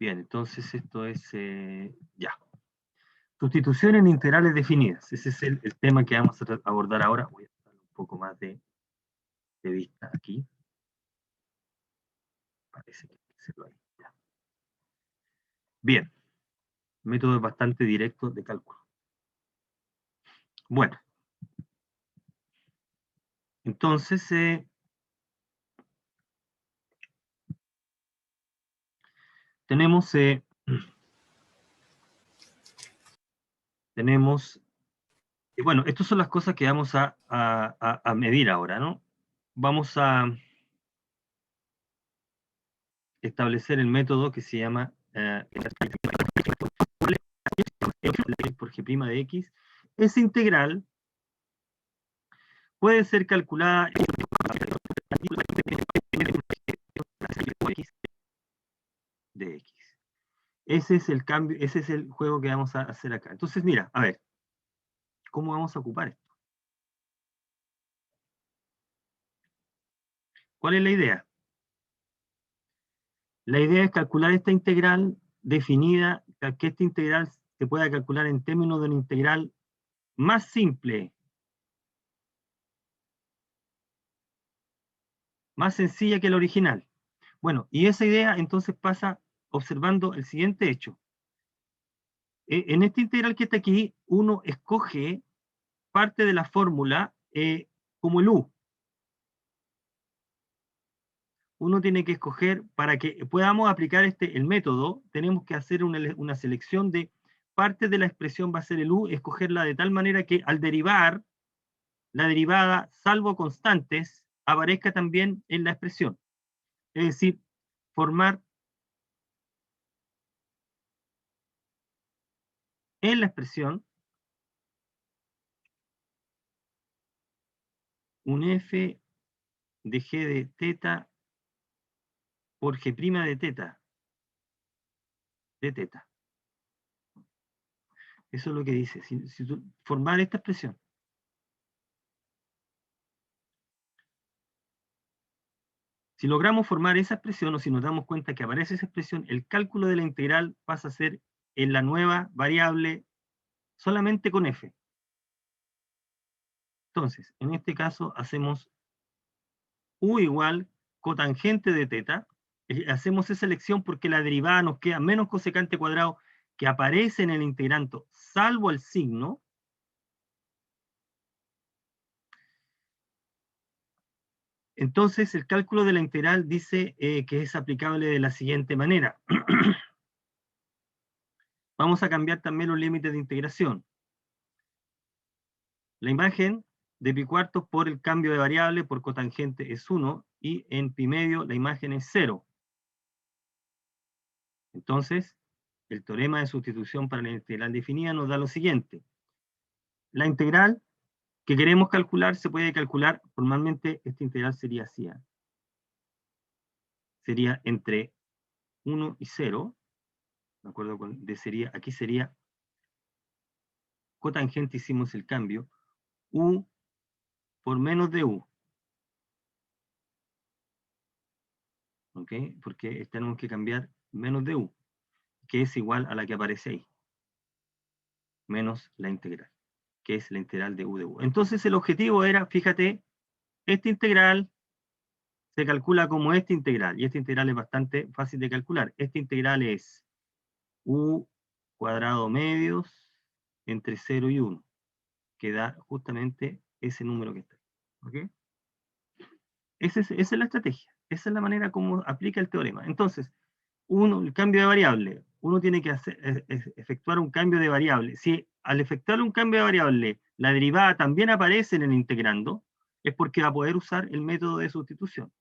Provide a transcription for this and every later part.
Bien, entonces esto es, ya. Sustitución en integrales definidas. Ese es el tema que vamos a abordar ahora. Voy a darle un poco más de vista aquí. Parece que se lo hay. Ya. Bien. Método bastante directo de cálculo. Bueno. Entonces, tenemos, y bueno, estas son las cosas que vamos a medir ahora, ¿no? Vamos a establecer el método que se llama por g' de x. Esa integral puede ser calculada de x. Ese es el cambio, ese es el juego que vamos a hacer acá. Entonces, mira, a ver, ¿cómo vamos a ocupar esto? ¿Cuál es la idea? La idea es calcular esta integral definida, que esta integral se pueda calcular en términos de una integral más simple, más sencilla que la original. Bueno, y esa idea entonces pasa observando el siguiente hecho. En esta integral que está aquí, uno escoge parte de la fórmula como el u. Uno tiene que escoger, para que podamos aplicar el método, tenemos que hacer una selección de parte de la expresión va a ser el u, escogerla de tal manera que al derivar, la derivada, salvo constantes, aparezca también en la expresión. Es decir, formar en la expresión un f de g de teta por g' de teta, Eso es lo que dice. Formar esta expresión. Si logramos formar esa expresión, o si nos damos cuenta que aparece esa expresión, el cálculo de la integral pasa a ser en la nueva variable solamente con f. Entonces, en este caso hacemos u igual cotangente de teta. Hacemos esa elección porque la derivada nos queda menos cosecante cuadrado que aparece en el integrando, salvo el signo. Entonces, el cálculo de la integral dice que es aplicable de la siguiente manera. Vamos a cambiar también los límites de integración. La imagen de pi cuartos por el cambio de variable por cotangente es 1, y en pi medio la imagen es 0. Entonces, el teorema de sustitución para la integral definida nos da lo siguiente. La integral que queremos calcular se puede calcular, formalmente esta integral sería así. Sería entre 1 y 0, ¿de acuerdo? Aquí sería cotangente, hicimos el cambio, u por menos de u. ¿Ok? Porque tenemos que cambiar menos de u, que es igual a la que aparece ahí, menos la integral, que es la integral de u de u. Entonces el objetivo era, fíjate, esta integral se calcula como esta integral, y esta integral es bastante fácil de calcular. Esta integral es u cuadrado medios entre 0 y 1, que da justamente ese número que está ahí. ¿Ok? Esa es la estrategia, esa es la manera como aplica el teorema. Entonces, el cambio de variable, uno tiene que efectuar un cambio de variable. Si al efectuar un cambio de variable, la derivada también aparece en el integrando, es porque va a poder usar el método de sustitución.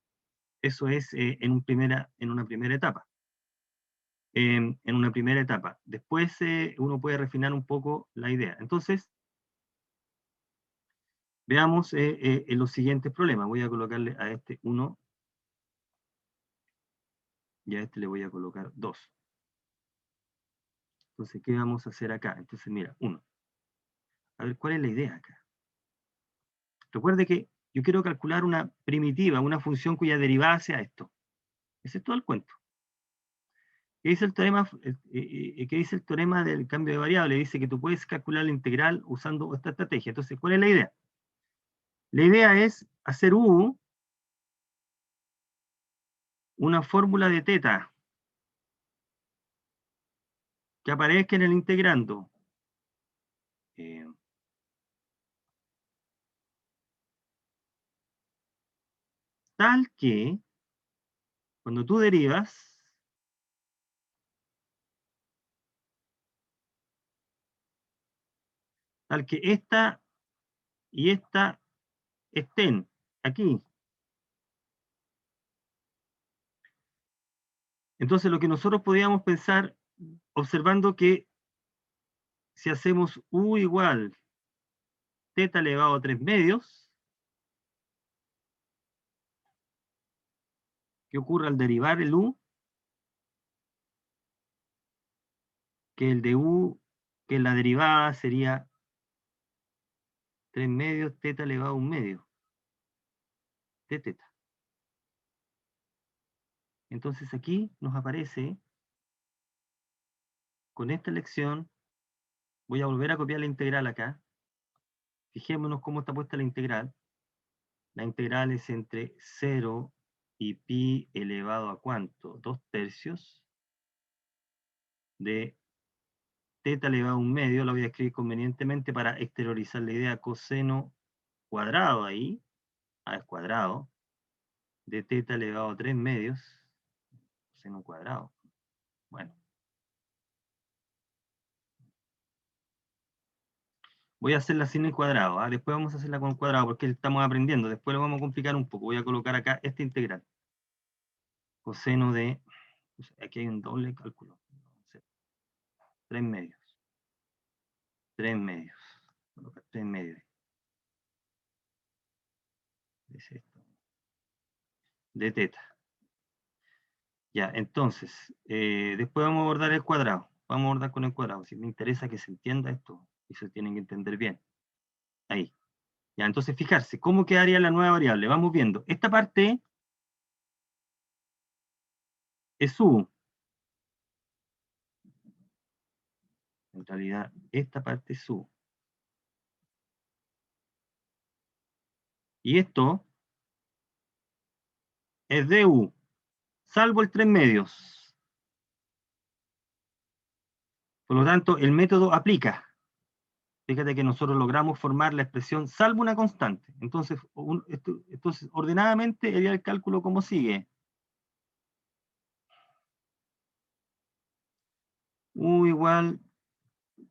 Eso es en una primera etapa. En una primera etapa. Después uno puede refinar un poco la idea. Entonces, veamos los siguientes problemas. Voy a colocarle a este 1 y a este le voy a colocar 2. Entonces, ¿qué vamos a hacer acá? Entonces, mira, 1. A ver, ¿cuál es la idea acá? Recuerde que yo quiero calcular una primitiva, una función cuya derivada sea esto. Ese es todo el cuento. ¿Qué dice el teorema, qué dice el teorema del cambio de variable? Dice que tú puedes calcular la integral usando esta estrategia. Entonces, ¿cuál es la idea? La idea es hacer una fórmula de teta que aparezca en el integrando. Tal que, cuando tú derivas, tal que esta y esta estén aquí. Entonces, lo que nosotros podríamos pensar, observando que si hacemos u igual teta elevado a 3 medios, ¿qué ocurre al derivar el u? Que el de u, que la derivada sería 3 medios teta elevado a 1 medio de teta. Entonces aquí nos aparece, con esta elección, voy a volver a copiar la integral acá. Fijémonos cómo está puesta la integral. La integral es entre 0 y pi elevado a ¿cuánto? 2 tercios de teta elevado a 1 medio. La voy a escribir convenientemente para exteriorizar la idea, coseno cuadrado ahí, al cuadrado, de teta elevado a 3 medios, coseno cuadrado. Bueno. Voy a hacerla sin el cuadrado, ¿ah? Después vamos a hacerla con el cuadrado porque estamos aprendiendo. Después lo vamos a complicar un poco. Voy a colocar acá esta integral. Coseno de, pues, aquí hay un doble cálculo. 3 medios. 3 medios. Colocar 3 medios. Es esto. De teta. Ya, entonces, después vamos a abordar el cuadrado. Vamos a abordar con el cuadrado. Si me interesa que se entienda esto, y se tienen que entender bien. Ahí. Ya, entonces fijarse, ¿cómo quedaría la nueva variable? Vamos viendo. Esta parte es u. En realidad, esta parte es u. Y esto es du, salvo el 3 medios. Por lo tanto, el método aplica. Fíjate que nosotros logramos formar la expresión salvo una constante. Entonces, ordenadamente haría el cálculo como sigue. U igual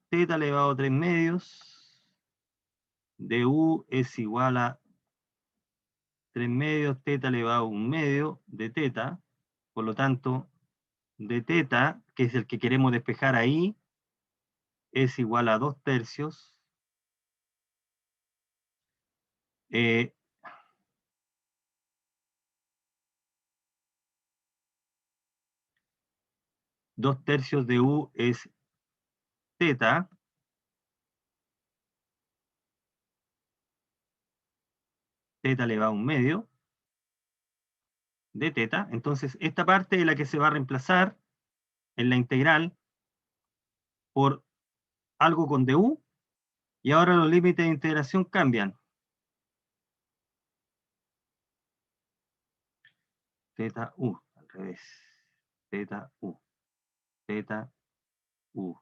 teta elevado a 3 medios. Du es igual a 3 medios teta elevado a 1 medio de teta. Por lo tanto, de teta, que es el que queremos despejar ahí, es igual a 2 tercios. 2 tercios de u es teta. Teta elevado a 1 medio de teta. Entonces, esta parte es la que se va a reemplazar en la integral por algo con du, y ahora los límites de integración cambian. Teta u, al revés. Teta u. Teta u.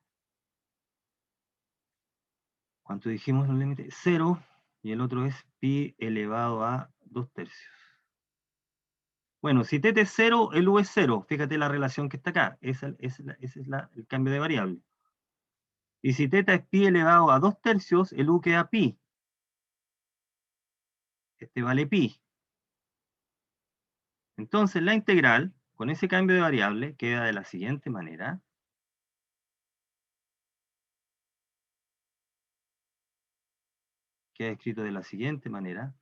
¿Cuánto dijimos los límites? 0, y el otro es pi elevado a 2 tercios. Bueno, si teta es 0, el u es 0. Fíjate la relación que está acá. Ese es el cambio de variable. Y si teta es pi elevado a 2 tercios, el u queda pi. Este vale pi. Entonces la integral, con ese cambio de variable, queda de la siguiente manera. Queda escrito de la siguiente manera.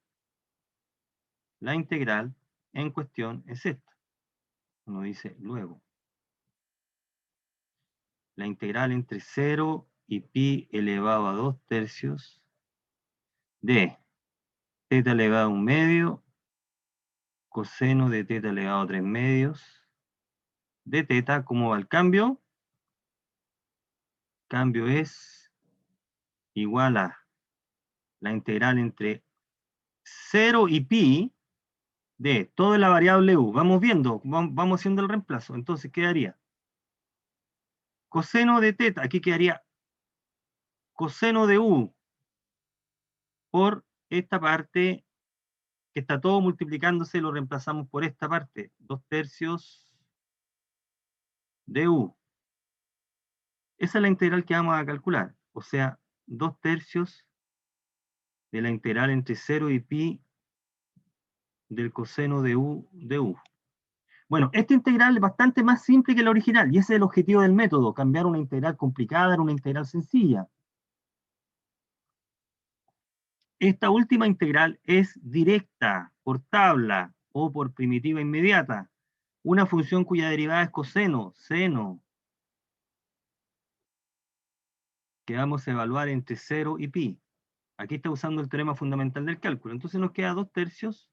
La integral en cuestión es esta. Uno dice luego. La integral entre 0 y pi elevado a 2 tercios de teta elevado a 1 medio coseno de teta elevado a 3 medios de teta, ¿cómo va el cambio? Cambio es igual a la integral entre 0 y pi de toda la variable u. Vamos viendo, vamos haciendo el reemplazo. Entonces quedaría coseno de teta, aquí quedaría coseno de u por esta parte que está todo multiplicándose, lo reemplazamos por esta parte, 2/3 de u. Esa es la integral que vamos a calcular, o sea, 2/3 de la integral entre 0 y pi del coseno de u de u. Bueno, esta integral es bastante más simple que la original, y ese es el objetivo del método, cambiar una integral complicada en una integral sencilla. Esta última integral es directa, por tabla o por primitiva inmediata. Una función cuya derivada es coseno, seno, que vamos a evaluar entre 0 y pi. Aquí está usando el teorema fundamental del cálculo. Entonces nos queda 2/3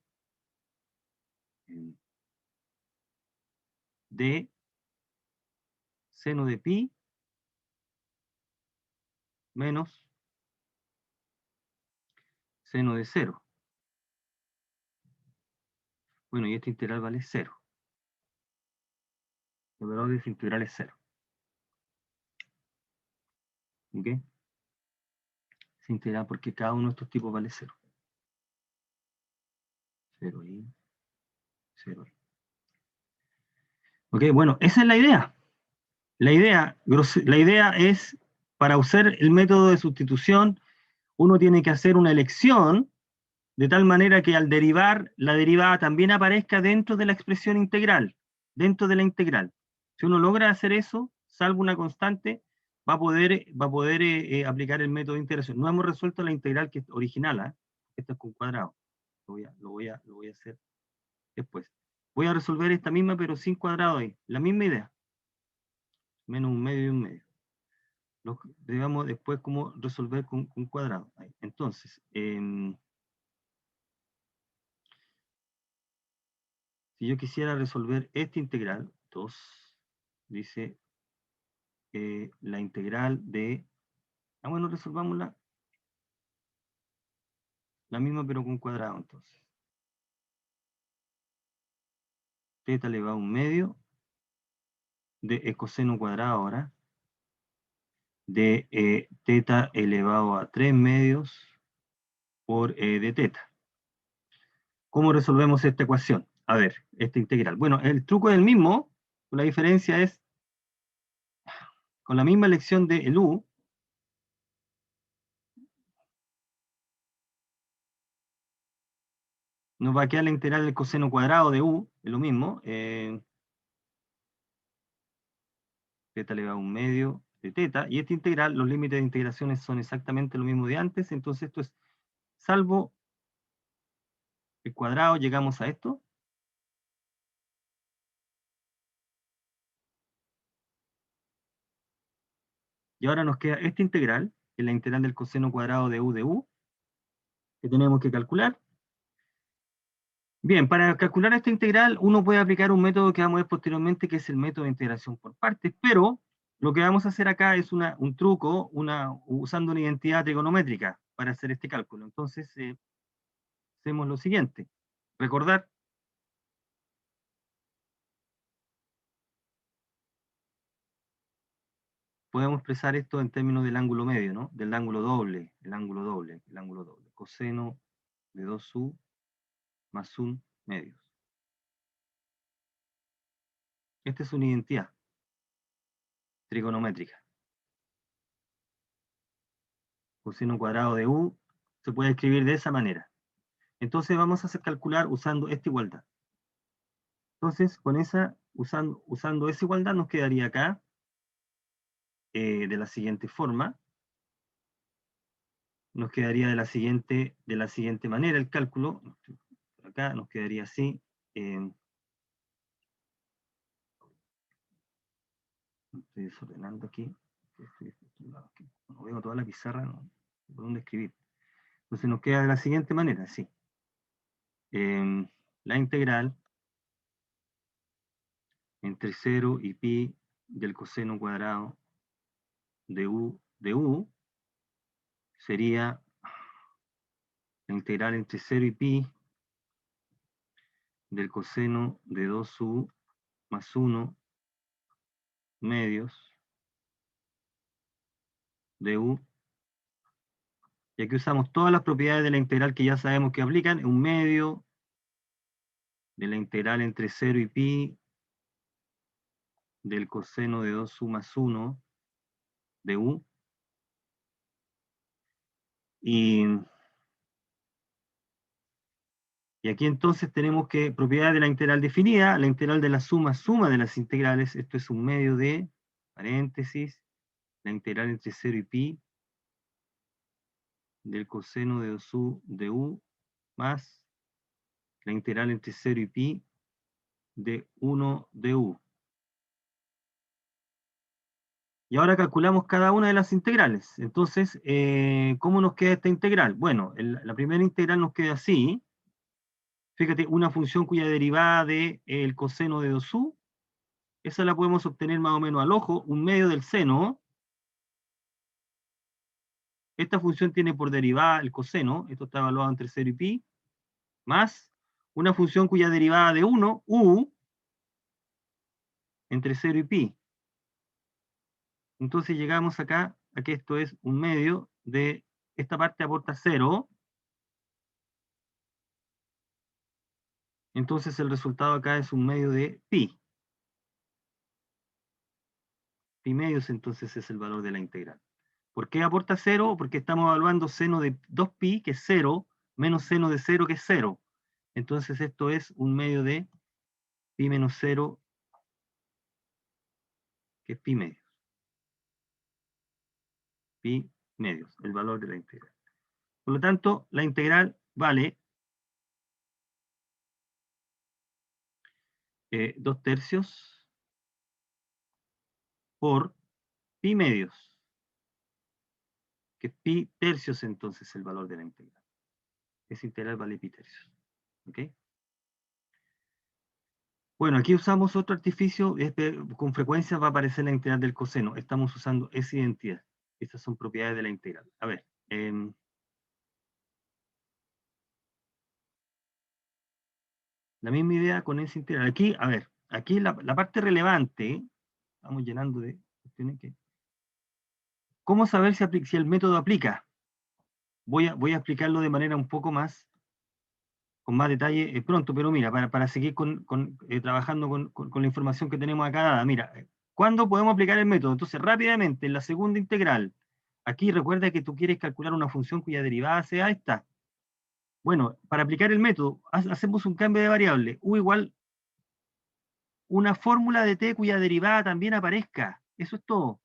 de seno de pi menos seno de 0. Bueno, y esta integral vale 0. El valor de esta integral es 0. ¿Ok? Se integral porque cada uno de estos tipos vale 0. 0 y 0. Ok, bueno, esa es la idea. La idea es, para usar el método de sustitución, uno tiene que hacer una elección de tal manera que al derivar, la derivada también aparezca dentro de la expresión integral, dentro de la integral. Si uno logra hacer eso, salvo una constante, va a poder aplicar el método de integración. No hemos resuelto la integral que es original, ¿eh? Esto es con cuadrado. Lo voy a hacer después. Voy a resolver esta misma, pero sin cuadrado ahí. La misma idea. Menos un medio y un medio. Digamos después cómo resolver con cuadrado. Ahí. Entonces, si yo quisiera resolver esta integral, 2, dice la integral de... bueno, resolvamos la misma pero con cuadrado entonces. Teta elevado a un medio de coseno cuadrado ahora, de teta elevado a 3 medios por de teta. ¿Cómo resolvemos esta ecuación? A ver, esta integral. Bueno, el truco es el mismo, la diferencia es, con la misma elección de el u, nos va a quedar la integral del coseno cuadrado de u, es lo mismo, teta elevado a un medio de teta, y esta integral, los límites de integraciones son exactamente lo mismo de antes, entonces esto es, salvo el cuadrado, llegamos a esto. Y ahora nos queda esta integral, que es la integral del coseno cuadrado de u, que tenemos que calcular. Bien, para calcular esta integral, uno puede aplicar un método que vamos a ver posteriormente, que es el método de integración por partes, pero lo que vamos a hacer acá es un truco, usando una identidad trigonométrica para hacer este cálculo. Entonces, hacemos lo siguiente. Recordar, podemos expresar esto en términos del ángulo medio, ¿no? Del ángulo doble, el ángulo doble, el ángulo doble. Coseno de 2u más 1 medios. Esta es una identidad trigonométrica. Coseno cuadrado de u se puede escribir de esa manera. Entonces vamos a hacer calcular usando esta igualdad. Entonces, con esa, usando esa igualdad nos quedaría acá de la siguiente forma. Nos quedaría de la siguiente manera el cálculo. Acá nos quedaría así. Estoy desordenando aquí. No veo toda la pizarra, no sé por dónde escribir. Entonces nos queda de la siguiente manera, sí. La integral entre 0 y pi del coseno cuadrado de u sería la integral entre 0 y pi del coseno de 2u más 1 medios de u. Y aquí usamos todas las propiedades de la integral que ya sabemos que aplican. Un medio de la integral entre 0 y pi del coseno de 2u más 1 de u. Y aquí entonces tenemos que propiedad de la integral definida, la integral de la suma de las integrales, esto es un medio de, paréntesis, la integral entre 0 y pi del coseno de 2u de u más la integral entre 0 y pi de 1 de u. Y ahora calculamos cada una de las integrales. Entonces, ¿cómo nos queda esta integral? Bueno, la primera integral nos queda así. Fíjate, una función cuya derivada de el coseno de 2u, esa la podemos obtener más o menos al ojo, un medio del seno. Esta función tiene por derivada el coseno, esto está evaluado entre 0 y pi, más una función cuya derivada de 1, u, entre 0 y pi. Entonces llegamos acá a que esto es un medio de, esta parte aporta 0, entonces el resultado acá es un medio de pi. Pi medios entonces es el valor de la integral. ¿Por qué aporta 0? Porque estamos evaluando seno de 2pi, que es 0, menos seno de 0, que es 0. Entonces esto es un medio de pi menos 0, que es pi medios. Pi medios, el valor de la integral. Por lo tanto, la integral vale 2 tercios por pi medios, que pi tercios entonces el valor de la integral. Esa integral vale pi tercios. ¿Ok? Bueno, aquí usamos otro artificio, con frecuencia va a aparecer la integral del coseno. Estamos usando esa identidad. Estas son propiedades de la integral. A ver, la misma idea con esa integral. Aquí, a ver, aquí la parte relevante, estamos llenando de cuestiones que... ¿Cómo saber si el método aplica? Voy a explicarlo de manera un poco más, con más detalle pronto, pero mira, para seguir trabajando con la información que tenemos acá dada, mira, ¿cuándo podemos aplicar el método? Entonces, rápidamente, en la segunda integral, aquí recuerda que tú quieres calcular una función cuya derivada sea esta. Bueno, para aplicar el método, hacemos un cambio de variable, u igual una fórmula de t cuya derivada también aparezca. Eso es todo.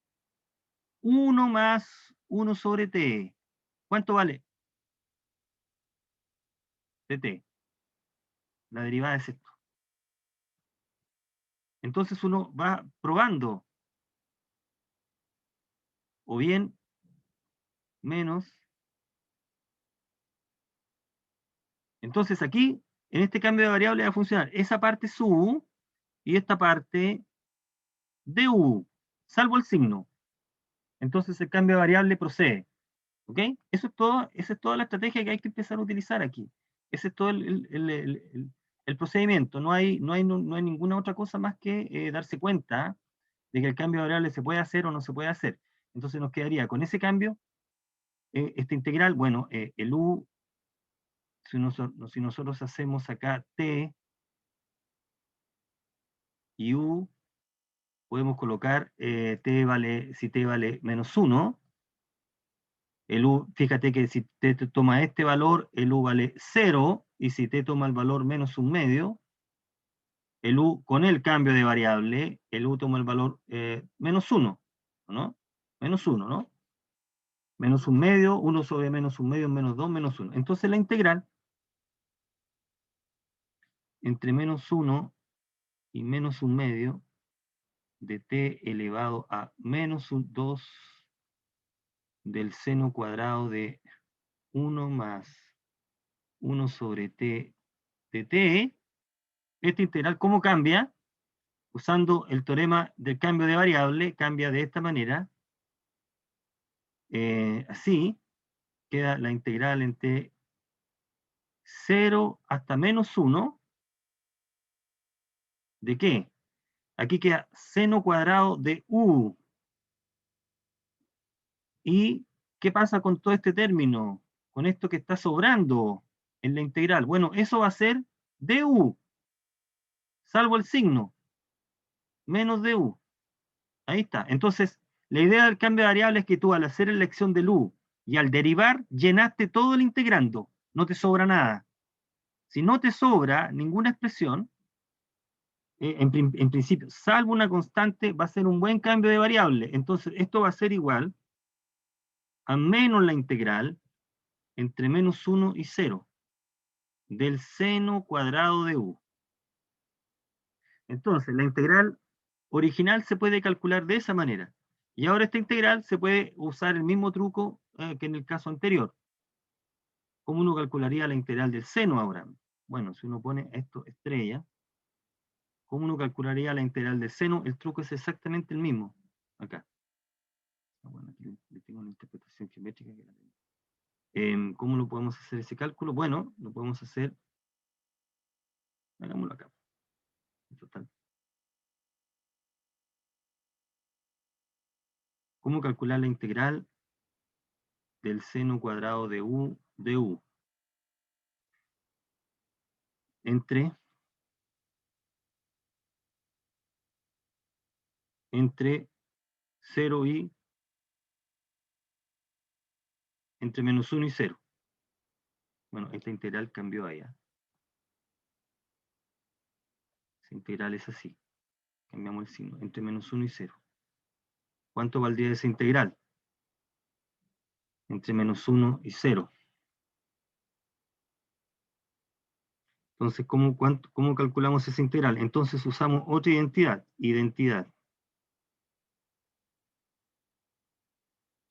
1 más 1 sobre t. ¿Cuánto vale? De t. La derivada es esto. Entonces uno va probando, o bien menos. Entonces aquí, en este cambio de variable va a funcionar esa parte su y esta parte de u, salvo el signo. Entonces el cambio de variable procede. ¿Ok? Eso es todo, esa es toda la estrategia que hay que empezar a utilizar aquí. Ese es todo el procedimiento. No hay ninguna otra cosa más que darse cuenta de que el cambio de variable se puede hacer o no se puede hacer. Entonces nos quedaría con ese cambio, esta integral, bueno, el u, si nosotros hacemos acá t y u, podemos colocar si t vale menos 1, el u, fíjate que si t toma este valor, el u vale 0, y si t toma el valor menos un medio, el u con el cambio de variable, el u toma el valor menos 1, ¿no? Menos 1, ¿no? Menos un medio, 1 sobre menos un medio, menos 2, menos 1. Entonces la integral entre menos 1 y menos un medio de t elevado a menos 2 del seno cuadrado de 1 más 1 sobre t de t, esta integral, ¿cómo cambia? usando el teorema del cambio de variable, cambia de esta manera. Así queda la integral entre 0 hasta menos 1. ¿De qué? Aquí queda seno cuadrado de u. ¿Y qué pasa con todo este término? Con esto que está sobrando en la integral. Bueno, eso va a ser du, salvo el signo, menos du. Ahí está. Entonces, la idea del cambio de variable es que tú al hacer elección del u y al derivar, llenaste todo el integrando. No te sobra nada. Si no te sobra ninguna expresión, en principio, salvo una constante, va a ser un buen cambio de variable. Entonces, esto va a ser igual a menos la integral entre menos 1 y 0 del seno cuadrado de u. Entonces, la integral original se puede calcular de esa manera. Y ahora esta integral se puede usar el mismo truco que en el caso anterior. ¿Cómo uno calcularía la integral del seno ahora? Bueno, si uno pone esto estrella, ¿cómo uno calcularía la integral del seno? El truco es exactamente el mismo. Acá. Bueno, aquí le tengo una interpretación geométrica que la tengo. ¿Cómo lo podemos hacer ese cálculo? Bueno, lo podemos hacer, hagámoslo acá. Total. ¿Cómo calcular la integral del seno cuadrado de u entre entre 0 y entre menos 1 y 0? Bueno, esta integral cambió allá. Esa integral es así. Cambiamos el signo, entre menos 1 y 0. ¿Cuánto valdría esa integral? Entre menos 1 y 0. Entonces, ¿cómo calculamos esa integral? Entonces usamos otra identidad.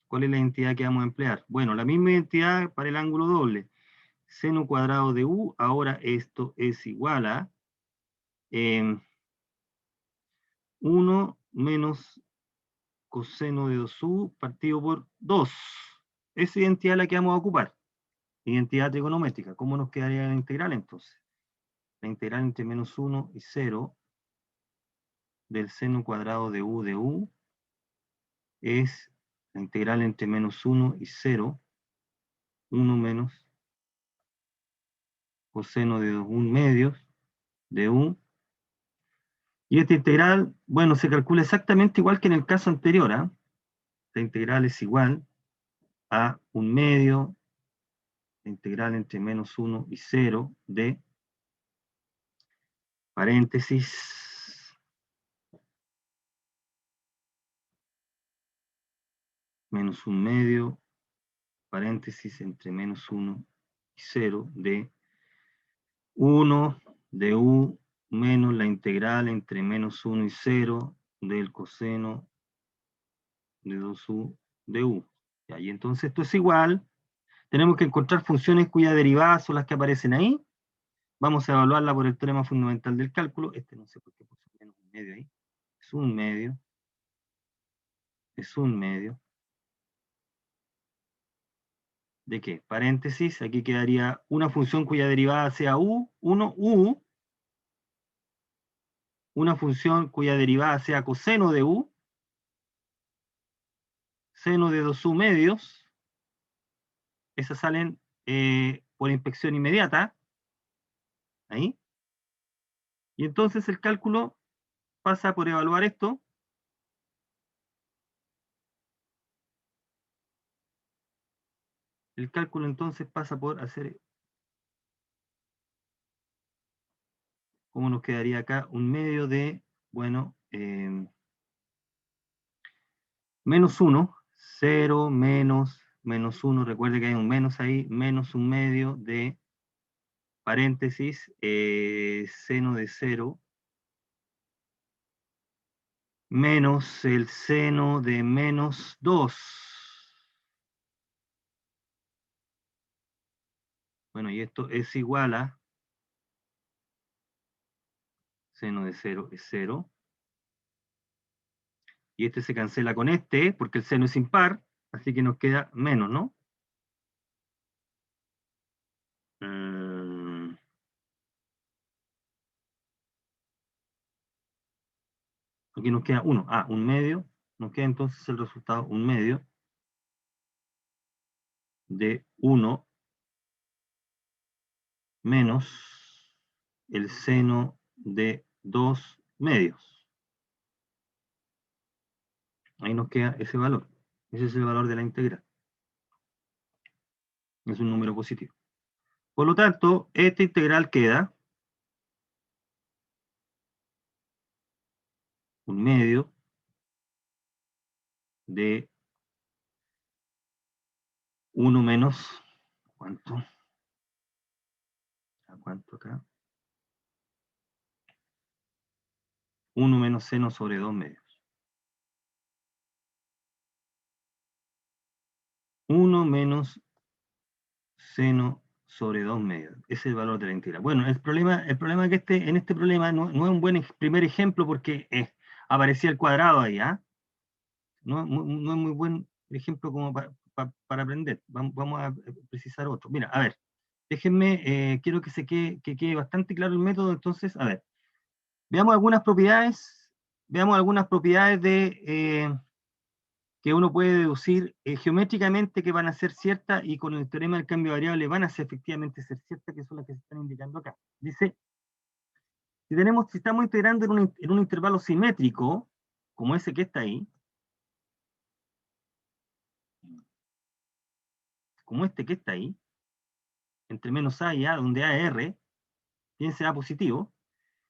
¿Cuál es la identidad que vamos a emplear? Bueno, la misma identidad para el ángulo doble. Seno cuadrado de u, ahora esto es igual a 1 menos coseno de 2u partido por 2. Esa identidad es la que vamos a ocupar. Identidad trigonométrica. ¿Cómo nos quedaría la integral entonces? La integral entre menos 1 y 0 del seno cuadrado de u es la integral entre menos 1 y 0, 1 menos coseno de 1 medios de u. Y esta integral, bueno, se calcula exactamente igual que en el caso anterior. La integral es igual a 1 medio, la integral entre menos 1 y 0 de paréntesis menos 1 medio, paréntesis entre menos 1 y 0 de 1 de u menos la integral entre menos 1 y 0 del coseno de 2u de u. Y entonces esto es igual. Tenemos que encontrar funciones cuyas derivadas son las que aparecen ahí. Vamos a evaluarla por el teorema fundamental del cálculo. No sé por qué puse menos un medio ahí. Es un medio. Es un medio. ¿De qué? Paréntesis. Aquí quedaría una función cuya derivada sea u, 1, u. Una función cuya derivada sea coseno de u. Seno de 2u medios. Esas salen por inspección inmediata. Ahí. Y entonces el cálculo pasa por evaluar esto. El cálculo entonces pasa por hacer, ¿cómo nos quedaría acá? Un medio de, bueno, menos 1, 0 menos 1, recuerde que hay un menos ahí, menos un medio de paréntesis, seno de 0, menos el seno de menos 2. Bueno, y esto es igual a seno de 0 es 0. Y este se cancela con este, porque el seno es impar, así que nos queda menos, ¿no? Mm, aquí nos queda 1. Ah, 1/2. Nos queda entonces el resultado 1/2 de 1 menos el seno de 2/2. Ahí nos queda ese valor. Ese es el valor de la integral. Es un número positivo. Por lo tanto, esta integral queda 1/2 de 1 menos, ¿cuánto? ¿A cuánto acá? 1 menos seno sobre 2/2. 1 menos seno sobre 2/2. Ese es el valor de la integral. Bueno, el problema es que en este problema no es un buen primer ejemplo porque aparecía el cuadrado ahí, ¿ah? No es muy buen ejemplo como para aprender. Vamos a precisar otro. Mira, a ver, déjenme, quiero que quede bastante claro el método. Entonces, a ver, veamos algunas propiedades que uno puede deducir geométricamente que van a ser ciertas y con el teorema del cambio de variable van a ser efectivamente ser ciertas, que son las que se están indicando acá. Dice, si estamos integrando en un intervalo simétrico, como ese que está ahí, como este que está ahí, entre menos a y a, donde a es r, piense a positivo,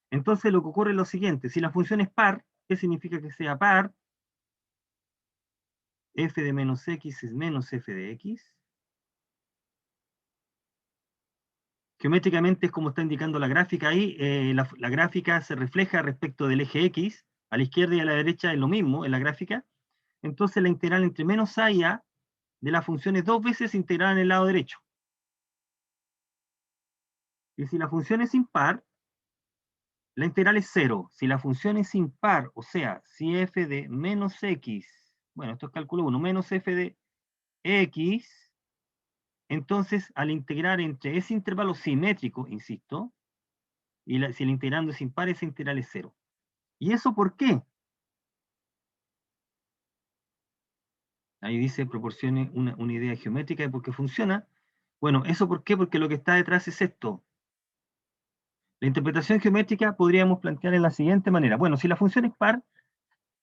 entonces lo que ocurre es lo siguiente: si la función es par, ¿qué significa que sea par? F de menos x es menos f de x. Geométricamente es como está indicando la gráfica ahí. La gráfica se refleja respecto del eje x. A la izquierda y a la derecha es lo mismo en la gráfica. Entonces la integral entre menos a y a de la función es 2 veces integral en el lado derecho. Y si la función es impar, la integral es 0. Si la función es impar, o sea, si f de menos x, bueno, esto es cálculo 1, menos f de x, entonces al integrar entre ese intervalo simétrico, insisto, y si el integrando es impar, esa integral es 0. ¿Y eso por qué? Ahí dice proporcione una idea geométrica de por qué funciona. Bueno, ¿eso por qué? Porque lo que está detrás es esto. La interpretación geométrica podríamos plantear en la siguiente manera. Bueno, si la función es par,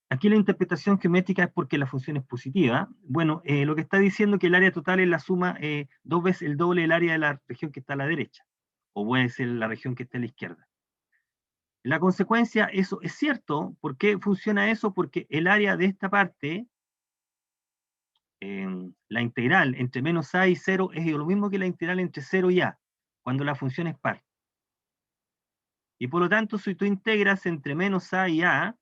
aquí la interpretación geométrica es porque la función es positiva. Bueno, lo que está diciendo que el área total es la suma 2 veces el doble del área de la región que está a la derecha, o puede ser la región que está a la izquierda. La consecuencia, eso es cierto. ¿Por qué funciona eso? Porque el área de esta parte, la integral entre menos a y 0 es lo mismo que la integral entre 0 y a, cuando la función es par. Y por lo tanto, si tú integras entre menos a y a,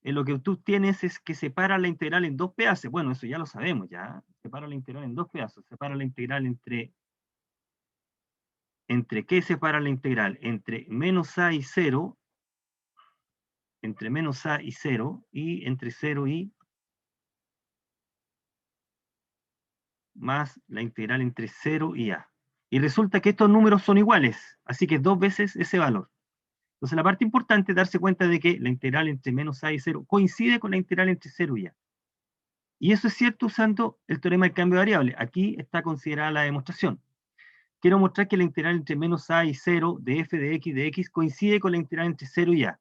lo que tú tienes es que separa la integral en dos pedazos. Bueno, eso ya lo sabemos, ya. Separa la integral en dos pedazos. Separa la integral ¿entre qué separa la integral? Entre menos a y 0, entre menos a y 0, y entre 0 y más la integral entre 0 y a. Y resulta que estos números son iguales, así que 2 veces ese valor. Entonces la parte importante es darse cuenta de que la integral entre menos a y 0 coincide con la integral entre 0 y a. Y eso es cierto usando el teorema del cambio de variable. Aquí está considerada la demostración. Quiero mostrar que la integral entre menos a y 0 de f de x coincide con la integral entre 0 y a.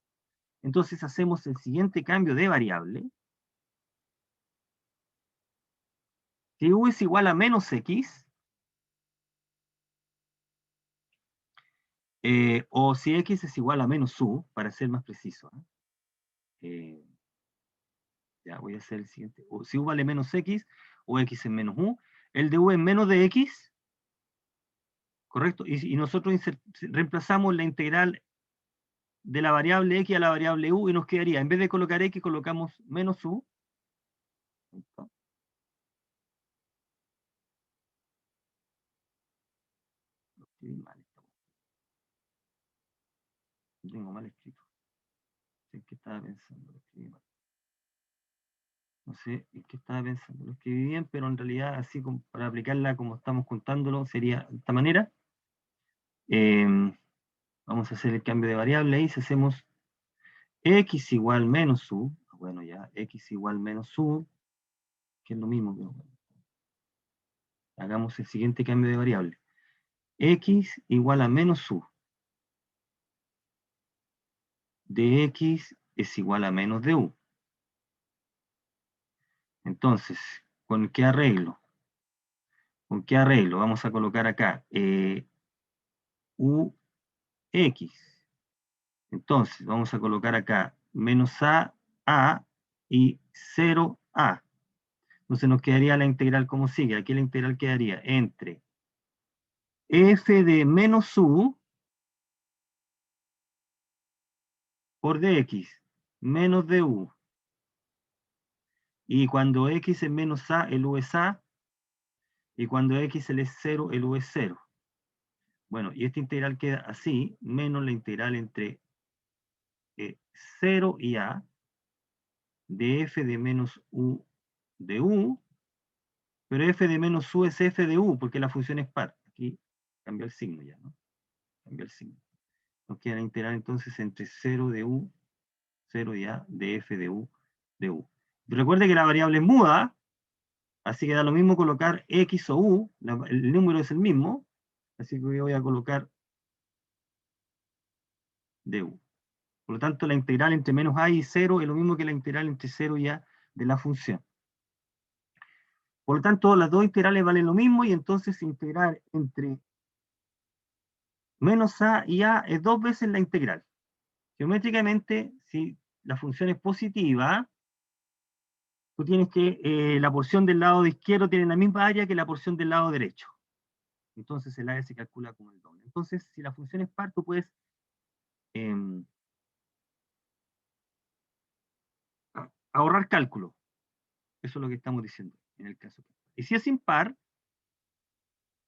Entonces hacemos el siguiente cambio de variable. Si u es igual a menos x, o si x es igual a menos u, para ser más preciso. Eh, ya voy a hacer el siguiente. O si u vale menos x, o x es menos u, el de u es menos de x, ¿correcto? Y nosotros reemplazamos la integral de la variable x a la variable u y nos quedaría, en vez de colocar x, colocamos menos u. Mal, tengo mal escrito. sé en qué estaba pensando. No sé en qué estaba pensando. Lo escribí bien, pero en realidad, así como para aplicarla como estamos contándolo, sería de esta manera. Vamos a hacer el cambio de variable ahí. Si hacemos x igual menos u, bueno ya, x igual menos u, que es lo mismo, pero bueno. Hagamos el siguiente cambio de variable. X igual a menos u. De x es igual a menos de u. Entonces, ¿con qué arreglo? ¿Con qué arreglo? Vamos a colocar acá ux. Entonces, vamos a colocar acá menos a y 0a. Entonces nos quedaría la integral como sigue. Aquí la integral quedaría entre f de menos u por dx menos du. Y cuando x es menos a, el u es a. Y cuando x es 0, el u es 0. Bueno, y esta integral queda así, menos la integral entre 0 y a de f de menos u de u, pero f de menos u es f de u, porque la función es par. Aquí cambia el signo ya, ¿no? Cambia el signo. Nos queda la integral entonces entre 0 de u, 0 y a de f de u de u. Recuerde que la variable es muda, así que da lo mismo colocar x o u, el número es el mismo, así que yo voy a colocar de u. Por lo tanto, la integral entre menos a y 0 es lo mismo que la integral entre 0 y a de la función. Por lo tanto, las dos integrales valen lo mismo y entonces integrar entre menos a y a es dos veces la integral. Geométricamente, si la función es positiva, tú tienes que la porción del lado izquierdo tiene la misma área que la porción del lado derecho. Entonces el área se calcula como el doble. Entonces, si la función es par, tú puedes ahorrar cálculo. Eso es lo que estamos diciendo en el caso. Y si es impar,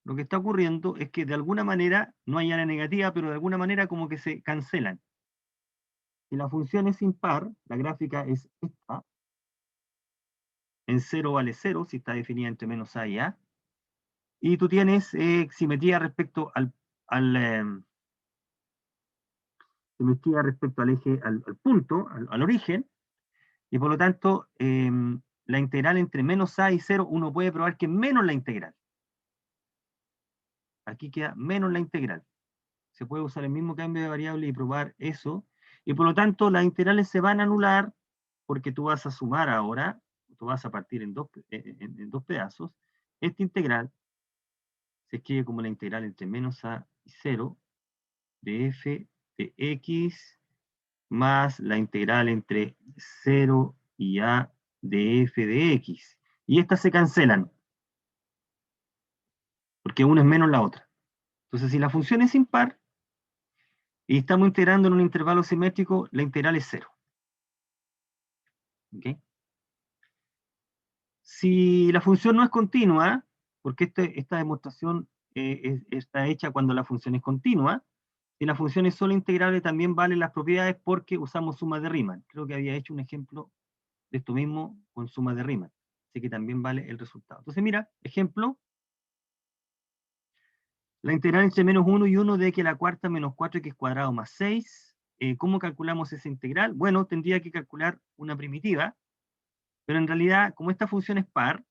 lo que está ocurriendo es que de alguna manera no hay área negativa, pero de alguna manera como que se cancelan. Si la función es impar, la gráfica es esta, en 0 vale 0, si está definida entre menos a y a, y tú tienes simetría respecto simetría respecto al eje, al punto, al origen, y por lo tanto, la integral entre menos a y 0, uno puede probar que es menos la integral. Aquí queda menos la integral. Se puede usar el mismo cambio de variable y probar eso, y por lo tanto las integrales se van a anular porque tú vas a sumar ahora, tú vas a partir en dos pedazos. Esta integral se escribe como la integral entre menos a y 0 de f de x más la integral entre 0 y a de f de x. Y estas se cancelan, porque una es menos la otra. Entonces, si la función es impar, y estamos integrando en un intervalo simétrico, la integral es 0. ¿Okay? Si la función no es continua, porque esta demostración está hecha cuando la función es continua, si la función es solo integrable también valen las propiedades porque usamos suma de Riemann. Creo que había hecho un ejemplo de esto mismo con suma de Riemann. Así que también vale el resultado. Entonces mira, ejemplo, la integral entre menos 1 y 1 de x a la cuarta menos 4x cuadrado más 6. ¿Cómo calculamos esa integral? Bueno, tendría que calcular una primitiva, pero en realidad, como esta función es par,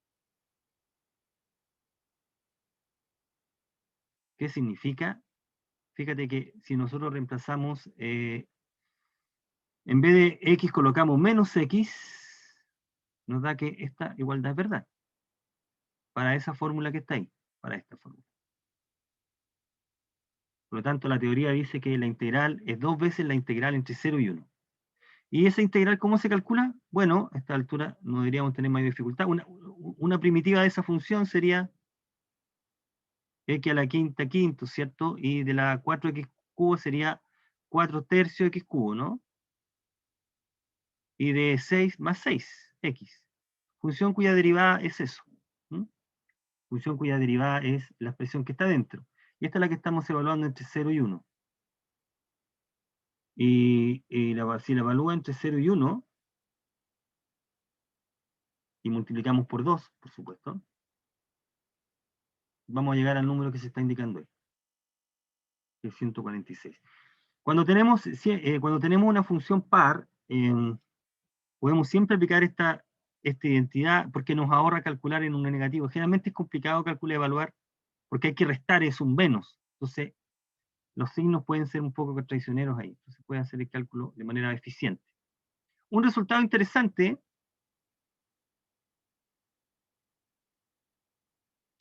¿qué significa? Fíjate que si nosotros reemplazamos, en vez de x colocamos menos x, nos da que esta igualdad es verdad. Para esa fórmula que está ahí, para esta fórmula. Por lo tanto, la teoría dice que la integral es dos veces la integral entre 0 y 1. ¿Y esa integral cómo se calcula? Bueno, a esta altura no deberíamos tener mayor dificultad. Una primitiva de esa función sería x a la quinta quinto, ¿cierto? Y de la 4x cubo sería 4 tercios x cubo, ¿no? Y de 6 más 6, x. Función cuya derivada es eso. Función cuya derivada es la expresión que está dentro. Y esta es la que estamos evaluando entre 0 y 1. si la evalúa entre 0 y 1, y multiplicamos por 2, por supuesto, vamos a llegar al número que se está indicando ahí, que es 146. Cuando tenemos una función par, podemos siempre aplicar esta identidad porque nos ahorra calcular en un negativo. Generalmente es complicado calcular y evaluar porque hay que restar, es un menos. Entonces, los signos pueden ser un poco traicioneros ahí. Entonces, puede hacer el cálculo de manera eficiente. Un resultado interesante,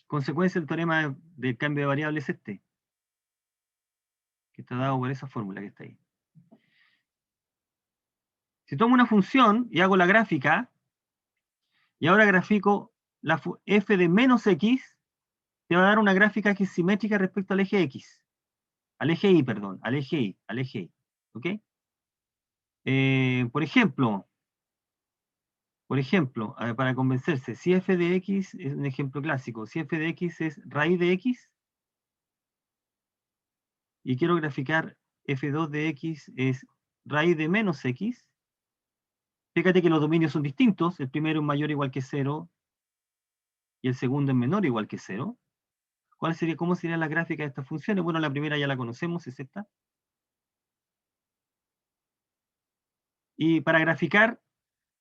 consecuencia del teorema del cambio de variable es este, que está dado por esa fórmula que está ahí. Si tomo una función y hago la gráfica, y ahora grafico la f de menos x, te va a dar una gráfica que es simétrica respecto al eje x. Al eje y, perdón, al eje y. ¿Ok? Por ejemplo, para convencerse, si f de x es un ejemplo clásico, si f de x es raíz de x, y quiero graficar f2 de x es raíz de menos x, fíjate que los dominios son distintos, el primero es mayor o igual que 0, y el segundo es menor o igual que 0. ¿Cómo sería la gráfica de estas funciones? Bueno, la primera ya la conocemos, es esta. Y para graficar,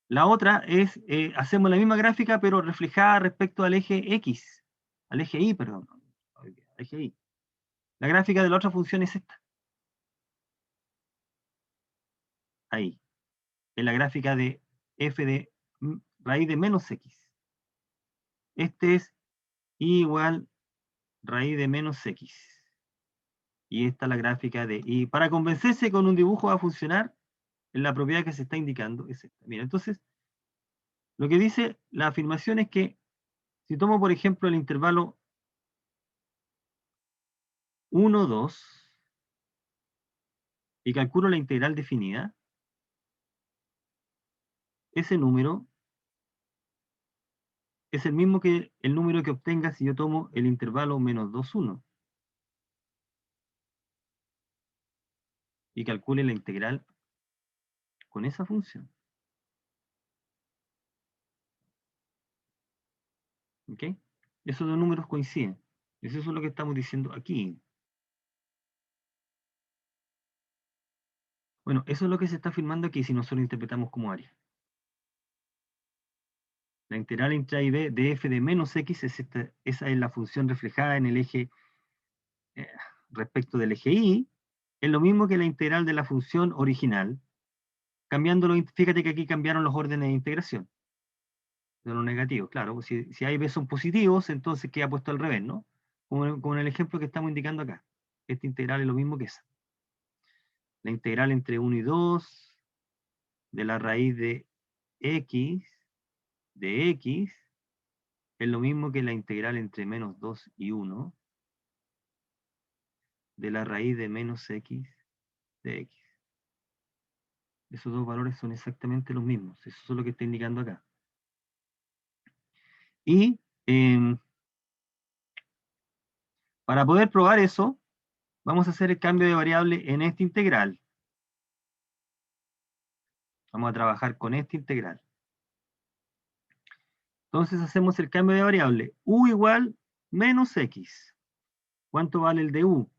la otra es, hacemos la misma gráfica, pero reflejada respecto al eje X, al eje Y, perdón, al eje Y. La gráfica de la otra función es esta. Ahí. Es la gráfica de f de raíz de menos x. Este es y igual raíz de menos x. Y esta es la gráfica de y. Para convencerse con un dibujo va a funcionar, en la propiedad que se está indicando es esta. Mira, entonces, lo que dice la afirmación es que si tomo, por ejemplo, el intervalo 1, 2, y calculo la integral definida, ese número es el mismo que el número que obtenga si yo tomo el intervalo menos 2, 1. Y calcule la integral con esa función. ¿Ok? Esos dos números coinciden. Eso es lo que estamos diciendo aquí. Bueno, eso es lo que se está afirmando aquí si nosotros interpretamos como área. La integral entre a y b de f de menos x, esa es la función reflejada en el eje eh, respecto del eje y, es lo mismo que la integral de la función original, cambiándolo, fíjate que aquí cambiaron los órdenes de integración. De los negativos, claro, pues si a y b son positivos, entonces queda puesto al revés, ¿no? Como en el ejemplo que estamos indicando acá. Esta integral es lo mismo que esa. La integral entre 1 y 2 de la raíz de x es lo mismo que la integral entre menos 2 y 1 de la raíz de menos x de x. Esos dos valores son exactamente los mismos. Eso es lo que está indicando acá. Y para poder probar eso, vamos a hacer el cambio de variable en esta integral. Vamos a trabajar con esta integral. Entonces hacemos el cambio de variable. U igual menos x. ¿Cuánto vale el de u?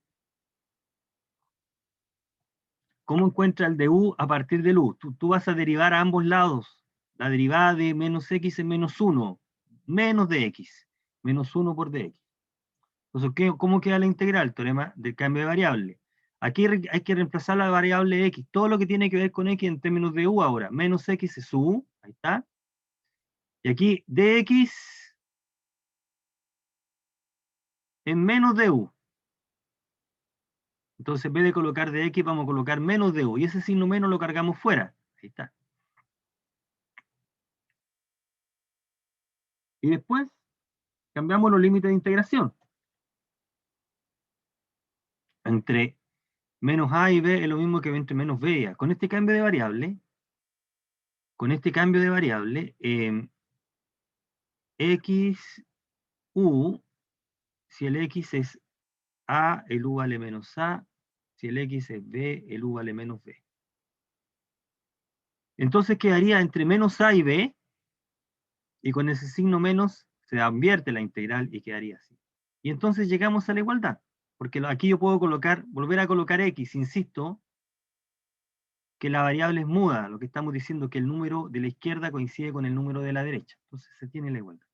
¿Cómo encuentra el de u a partir del u? Tú vas a derivar a ambos lados. La derivada de menos x es menos 1. Menos de x. Menos 1 por dx. Entonces, ¿cómo queda la integral? Teorema del cambio de variable. Aquí hay que reemplazar la variable x. Todo lo que tiene que ver con x en términos de u ahora. Menos x es su u. Ahí está. Y aquí dx en menos de u. Entonces, en vez de colocar de x, vamos a colocar menos de u. Y ese signo menos lo cargamos fuera. Ahí está. Y después, cambiamos los límites de integración. Entre menos a y b es lo mismo que entre menos b y a. Con este cambio de variable, x, u, si el x es a, el u vale menos a. Si el x es b, el u vale menos b. Entonces quedaría entre menos a y b, y con ese signo menos se invierte la integral y quedaría así. Y entonces llegamos a la igualdad, porque aquí yo puedo colocar, volver a colocar x, insisto, que la variable es muda, lo que estamos diciendo que el número de la izquierda coincide con el número de la derecha, entonces se tiene la igualdad.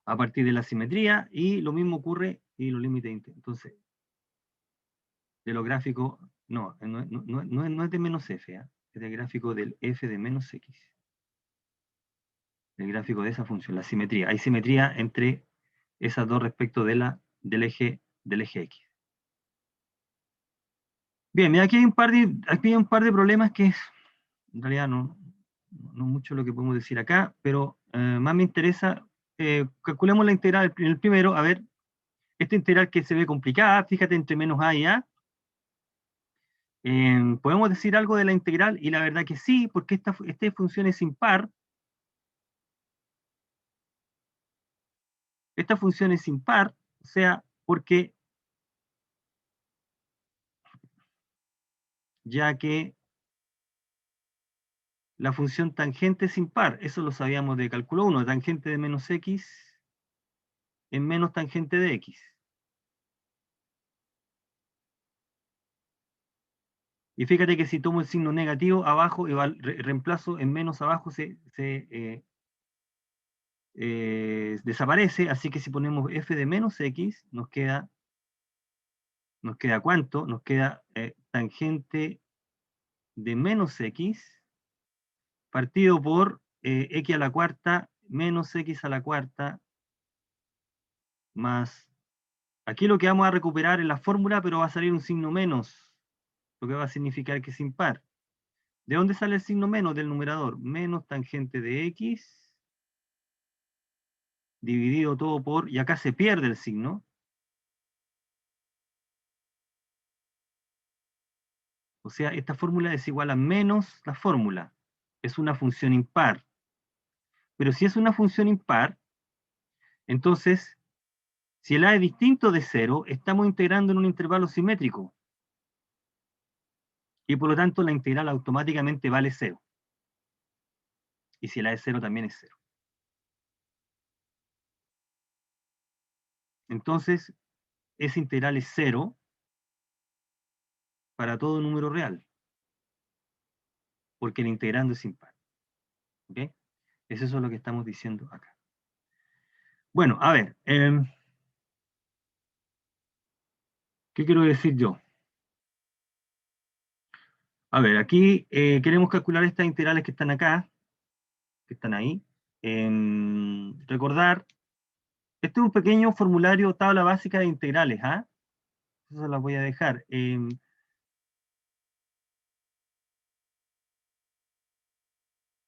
A partir de la simetría, y lo mismo ocurre y los límites. Entonces, de los gráficos, no es de menos f, es del gráfico del f de menos x. El gráfico de esa función, la simetría. Hay simetría entre esas dos respecto de del eje x. Bien, aquí hay un par de problemas que en realidad no mucho lo que podemos decir acá, pero más me interesa, calculemos la integral en el primero, a ver, esta integral que se ve complicada, fíjate entre menos a y a, podemos decir algo de la integral, y la verdad que sí, porque esta función es impar. Esta función es impar, o sea, porque ya que la función tangente es impar, eso lo sabíamos de cálculo 1, tangente de menos x es menos tangente de x. Y fíjate que si tomo el signo negativo abajo, reemplazo en menos abajo, desaparece, así que si ponemos f de menos x, nos queda ¿cuánto? Nos queda tangente de menos x partido por x a la cuarta menos x a la cuarta más, aquí lo que vamos a recuperar es la fórmula, pero va a salir un signo menos, lo que va a significar que es impar. ¿De dónde sale el signo menos? Del numerador, menos tangente de x, dividido todo por, y acá se pierde el signo, o sea, esta fórmula es igual a menos la fórmula, es una función impar. Pero si es una función impar, entonces, si el a es distinto de 0, estamos integrando en un intervalo simétrico. Y por lo tanto la integral automáticamente vale 0. Y si el a es 0, también es 0. Entonces, esa integral es 0 para todo número real, porque el integrando es impar. ¿Ok? Eso es lo que estamos diciendo acá. Bueno, a ver, ¿qué quiero decir yo? A ver, aquí queremos calcular estas integrales que están acá, que están ahí. Recordar, este es un pequeño formulario, tabla básica de integrales, ¿ah? Eso se las voy a dejar.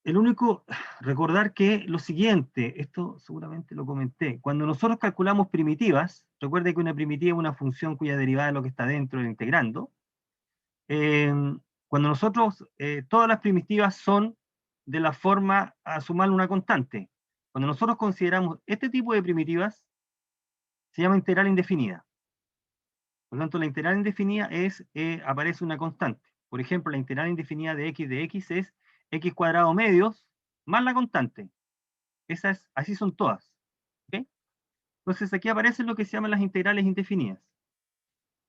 El único, recordar que lo siguiente, esto seguramente lo comenté, cuando nosotros calculamos primitivas, recuerde que una primitiva es una función cuya derivada es lo que está dentro del integrando. eh, Cuando nosotros, todas las primitivas son de la forma a sumar una constante. Cuando nosotros consideramos este tipo de primitivas, se llama integral indefinida. Por lo tanto, la integral indefinida es, aparece una constante. Por ejemplo, la integral indefinida de x es x cuadrado medios más la constante. Así son todas. ¿Okay? Entonces aquí aparecen lo que se llaman las integrales indefinidas.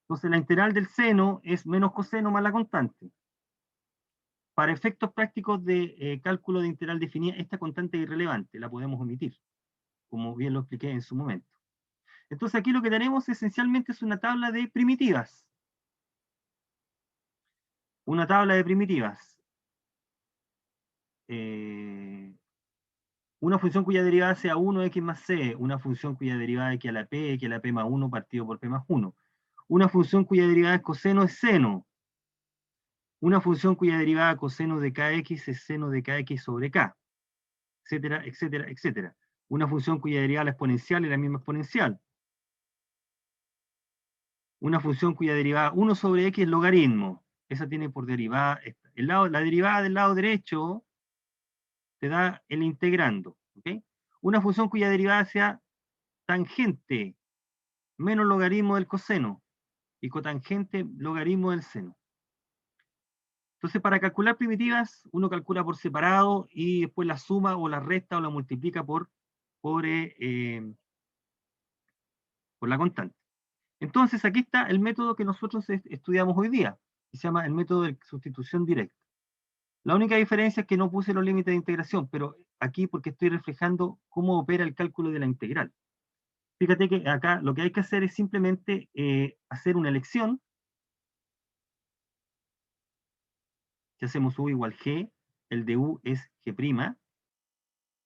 Entonces la integral del seno es menos coseno más la constante. Para efectos prácticos de cálculo de integral definida, esta constante es irrelevante, la podemos omitir, como bien lo expliqué en su momento. Entonces aquí lo que tenemos esencialmente es una tabla de primitivas. Una tabla de primitivas. Una función cuya derivada sea 1x más c, una función cuya derivada x a la p más 1 partido por p más 1. Una función cuya derivada es coseno es seno. Una función cuya derivada coseno de kx es seno de kx sobre k, etcétera, etcétera, etcétera. Una función cuya derivada la exponencial es la misma exponencial. Una función cuya derivada 1 sobre x es logaritmo. Esa tiene por derivada, la derivada del lado derecho te da el integrando. ¿Okay? Una función cuya derivada sea tangente menos logaritmo del coseno y cotangente logaritmo del seno. Entonces, para calcular primitivas, uno calcula por separado y después la suma o la resta o la multiplica por, eh, eh, por la constante. Entonces, aquí está el método que nosotros estudiamos hoy día, que se llama el método de sustitución directa. La única diferencia es que no puse los límites de integración, pero aquí porque estoy reflejando cómo opera el cálculo de la integral. Fíjate que acá lo que hay que hacer es simplemente hacer una elección. Si hacemos u igual g, el de u es g',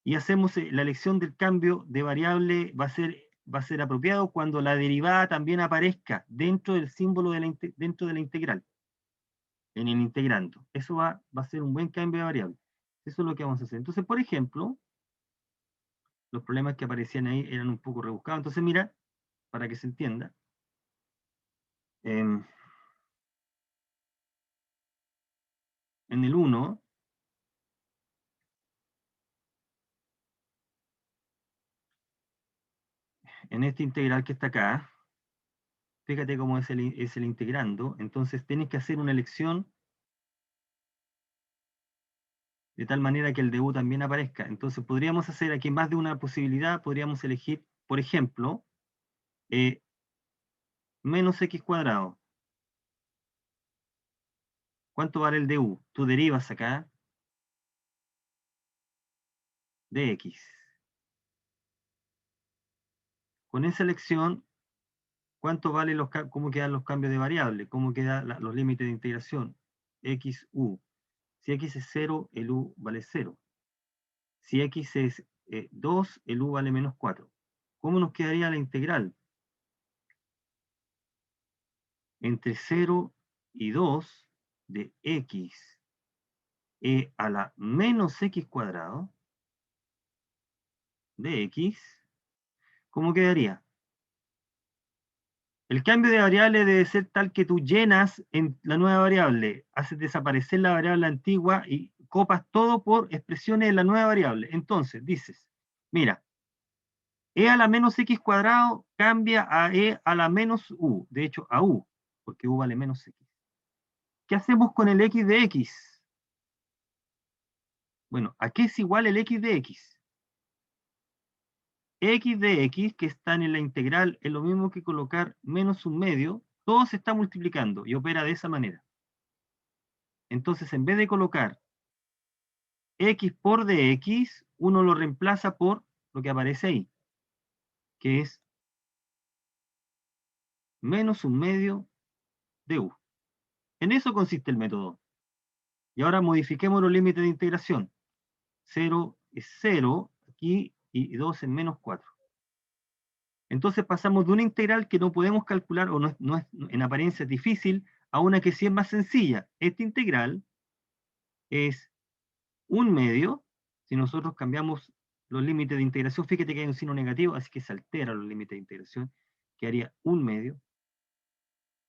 y hacemos la elección del cambio de variable, va a ser apropiado cuando la derivada también aparezca dentro del símbolo dentro de la integral, en el integrando. Eso va a ser un buen cambio de variable. Eso es lo que vamos a hacer. Entonces, por ejemplo, los problemas que aparecían ahí eran un poco rebuscados. Entonces, mira, para que se entienda, en el 1, en este integral que está acá, fíjate cómo es el integrando, entonces tienes que hacer una elección de tal manera que el du también aparezca. Entonces podríamos hacer aquí más de una posibilidad, podríamos elegir, por ejemplo, menos x cuadrado. ¿Cuánto vale el du? Tú derivas acá de x. Con esa elección, ¿cuánto vale cómo quedan los cambios de variable? ¿Cómo quedan los límites de integración? X, u. Si x es 0, el u vale 0. Si x es 2, el u vale menos 4. ¿Cómo nos quedaría la integral? Entre 0 y 2 de x a la menos x cuadrado de x, ¿cómo quedaría? El cambio de variable debe ser tal que tú llenas en la nueva variable, haces desaparecer la variable antigua y copas todo por expresiones de la nueva variable. Entonces, dices, mira, e a la menos x cuadrado cambia a e a la menos u, de hecho a u, porque u vale menos x. ¿Qué hacemos con el x de x? Bueno, ¿a qué es igual el x de x? X de x, que están en la integral, es lo mismo que colocar menos un medio, todo se está multiplicando y opera de esa manera. Entonces, en vez de colocar x por dx, uno lo reemplaza por lo que aparece ahí, que es menos un medio de u. En eso consiste el método. Y ahora modifiquemos los límites de integración. 0 es 0 aquí y 2 es menos 4. Entonces pasamos de una integral que no podemos calcular o no es en apariencia difícil a una que sí es más sencilla. Esta integral es un medio, si nosotros cambiamos los límites de integración, fíjate que hay un signo negativo, así que se alteran los límites de integración, que haría un medio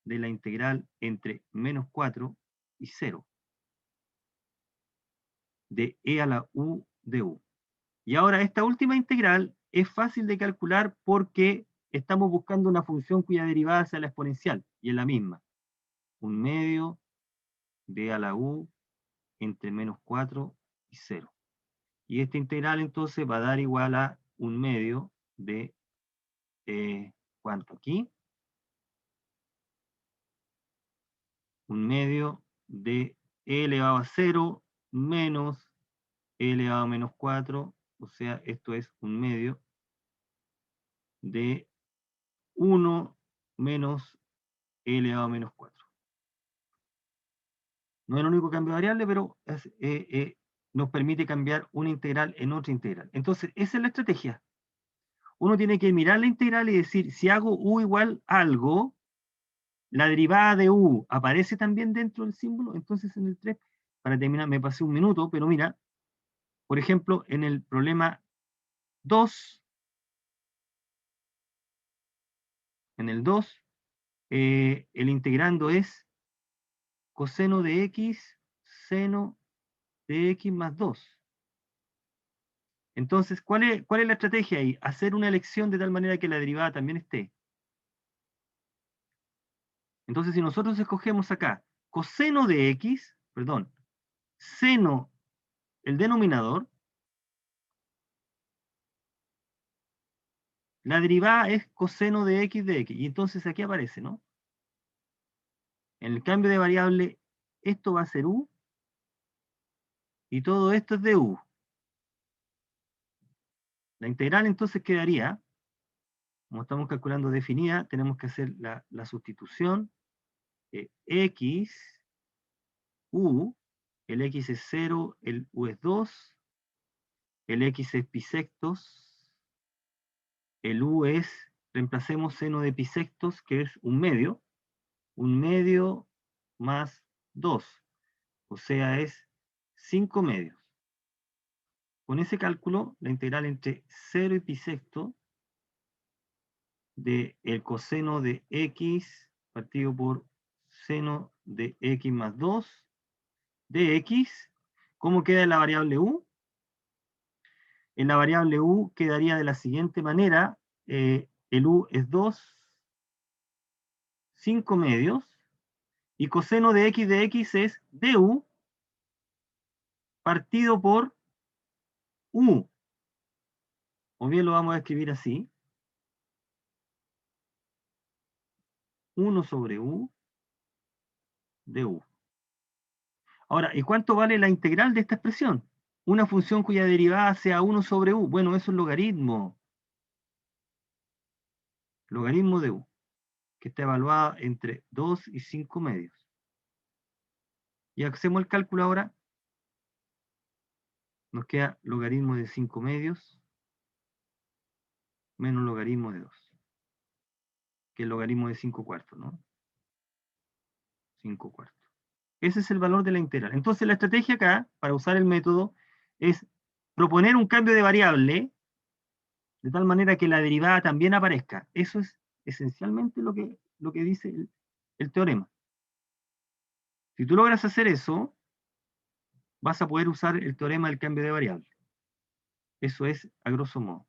de la integral entre menos 4 y 0 de e a la u de u. Y ahora esta última integral es fácil de calcular porque estamos buscando una función cuya derivada sea la exponencial, y es la misma. Un medio de a la u entre menos 4 y 0. Y esta integral entonces va a dar igual a un medio de, ¿cuánto aquí? Un medio de e elevado a 0 menos e elevado a menos 4, o sea, esto es un medio de 1 menos e elevado a menos 4. No es el único cambio de variable, pero nos permite cambiar una integral en otra integral. Entonces, esa es la estrategia. Uno tiene que mirar la integral y decir, si hago u igual a algo, la derivada de u aparece también dentro del símbolo. Entonces, en el 3, para terminar, me pasé un minuto, pero mira, por ejemplo, en el problema 2, en el 2, el integrando es coseno de x, seno de x más 2. Entonces, ¿cuál es la estrategia ahí? Hacer una elección de tal manera que la derivada también esté. Entonces, si nosotros escogemos acá coseno de x, perdón, seno, el denominador, la derivada es coseno de x, y entonces aquí aparece, ¿no? En el cambio de variable, esto va a ser u, y todo esto es de u. La integral entonces quedaría, como estamos calculando definida, tenemos que hacer la sustitución, x, u, el x es 0, el u es 2, el x es pi sextos, el u es, reemplacemos seno de pi sextos, que es un medio más 2, o sea, es 5 medios. Con ese cálculo, la integral entre 0 y pi sexto de el coseno de x partido por seno de x más 2 de x, ¿cómo queda en la variable u? En la variable u quedaría de la siguiente manera, el u es 2, 5 medios, y coseno de x es du partido por u, o bien lo vamos a escribir así, 1 sobre u de u. Ahora, ¿y cuánto vale la integral de esta expresión? Una función cuya derivada sea 1 sobre u. Bueno, eso es logaritmo. Logaritmo de u, que está evaluada entre 2 y 5 medios. Y hacemos el cálculo ahora. Nos queda logaritmo de 5 medios menos logaritmo de 2, que es logaritmo de 5 cuartos, ¿no? 5 cuartos. Ese es el valor de la integral. Entonces la estrategia acá, para usar el método, es proponer un cambio de variable de tal manera que la derivada también aparezca. Eso es esencialmente lo que dice el teorema. Si tú logras hacer eso, vas a poder usar el teorema del cambio de variable. Eso es, a grosso modo.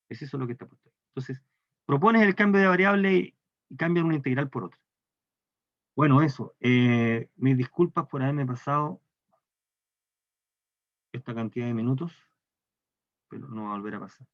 Es eso lo que está puesto. Entonces, propones el cambio de variable y cambian una integral por otra. Bueno, eso. Mis disculpas por haberme pasado esta cantidad de minutos, pero no va a volver a pasar.